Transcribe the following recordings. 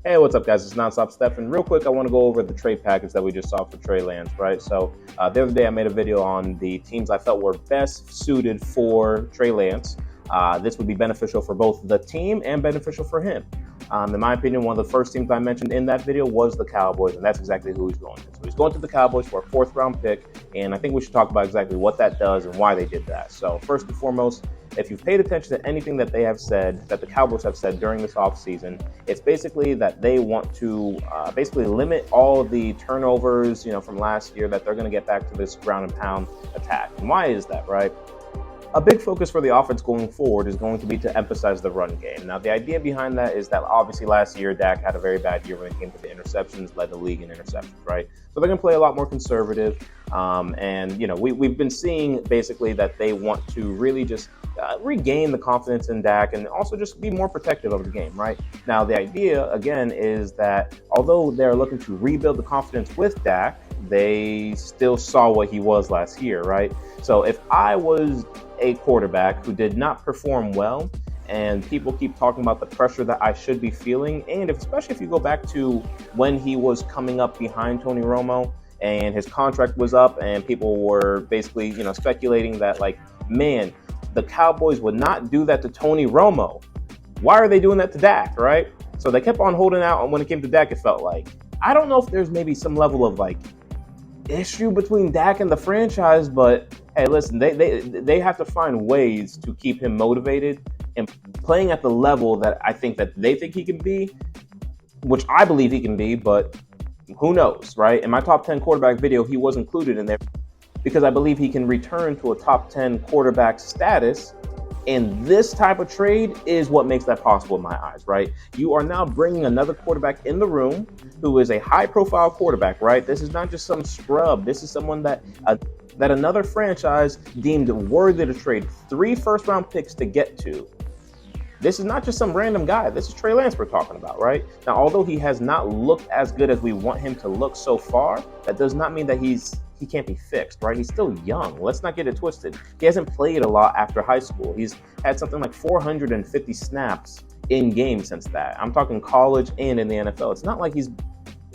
Hey, what's up, guys? It's Nonstop Stefan. Real quick, I want to go over the trade package that we just saw for Trey Lance, right? So the other day I made a video on the teams I felt were best suited for Trey Lance. This would be beneficial for both the team and beneficial for him. In my opinion, one of the first teams I mentioned in that video was the Cowboys, and that's exactly who he's going to. So he's going to the Cowboys for a 4th-round pick, and I think we should talk about exactly what that does and why they did that. So first and foremost, if you've paid attention to anything that they have said, that the Cowboys have said during this offseason, it's basically that they want to basically limit all of the turnovers, from last year, that they're going to get back to this ground and pound attack. And why is that, right? A big focus for the offense going forward is going to be to emphasize the run game. Now, the idea behind that is that obviously last year, Dak had a very bad year when it came to the interceptions, led the league in interceptions, right? So they're going to play a lot more conservative. We've been seeing basically that they want to really just regain the confidence in Dak and also just be more protective of the game, right? Now, the idea, again, is that although they're looking to rebuild the confidence with Dak, they still saw what he was last year, right? So if I was a quarterback who did not perform well, and people keep talking about the pressure that I should be feeling, and especially if you go back to when he was coming up behind Tony Romo and his contract was up, and people were basically, speculating that, man, the Cowboys would not do that to Tony Romo. Why are they doing that to Dak, right? So they kept on holding out, and when it came to Dak, it felt like, I don't know if there's maybe some level of issue between Dak and the franchise, but hey, listen, they have to find ways to keep him motivated and playing at the level that I think that they think he can be, which I believe he can be, but who knows, right? In my top 10 quarterback video, he was included in there because I believe he can return to a top 10 quarterback status. And this type of trade is what makes that possible in my eyes, right? You are now bringing another quarterback in the room who is a high-profile quarterback, right? This is not just some scrub. This is someone that another franchise deemed worthy to trade 3 first-round picks to get to. This is not just some random guy. This is Trey Lance we're talking about, right? Now, although he has not looked as good as we want him to look so far, that does not mean that he can't be fixed, right? He's still young. Let's not get it twisted. He hasn't played a lot after high school. He's had something like 450 snaps in game since that. I'm talking college and in the NFL. It's not like he's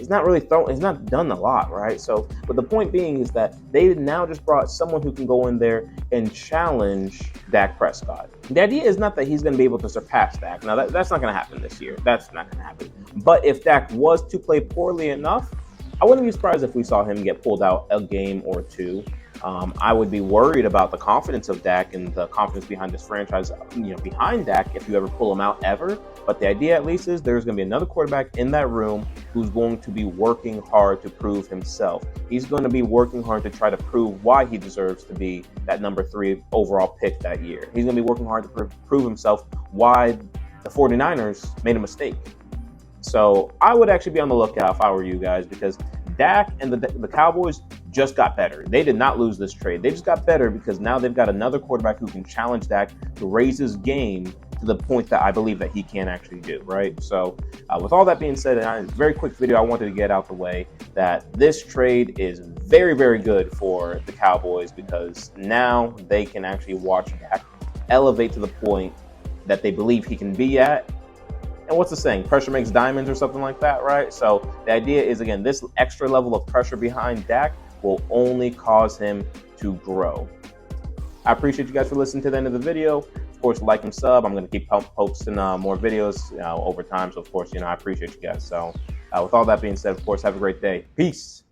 not really he's not done a lot, right? So, but the point being is that they now just brought someone who can go in there and challenge Dak Prescott. The idea is not that he's going to be able to surpass Dak. Now, that's not going to happen this year. That's not going to happen. But if Dak was to play poorly enough, I wouldn't be surprised if we saw him get pulled out a game or two. I would be worried about the confidence of Dak and the confidence behind this franchise, behind Dak if you ever pull him out ever. But the idea at least is there's going to be another quarterback in that room who's going to be working hard to prove himself. He's going to be working hard to try to prove why he deserves to be that number 3 overall pick that year. He's going to be working hard to prove himself why the 49ers made a mistake. So I would actually be on the lookout if I were you guys, because Dak and the Cowboys just got better. They did not lose this trade. They just got better because now they've got another quarterback who can challenge Dak to raise his game to the point that I believe that he can actually do, right? So with all that being said, and a very quick video, I wanted to get out the way that this trade is very, very good for the Cowboys because now they can actually watch Dak elevate to the point that they believe he can be at. And what's the saying? Pressure makes diamonds or something like that, right? So the idea is, again, this extra level of pressure behind Dak will only cause him to grow. I appreciate you guys for listening to the end of the video. Of course, like and sub. I'm going to keep posting more videos over time. So, of course, I appreciate you guys. So with all that being said, of course, have a great day. Peace.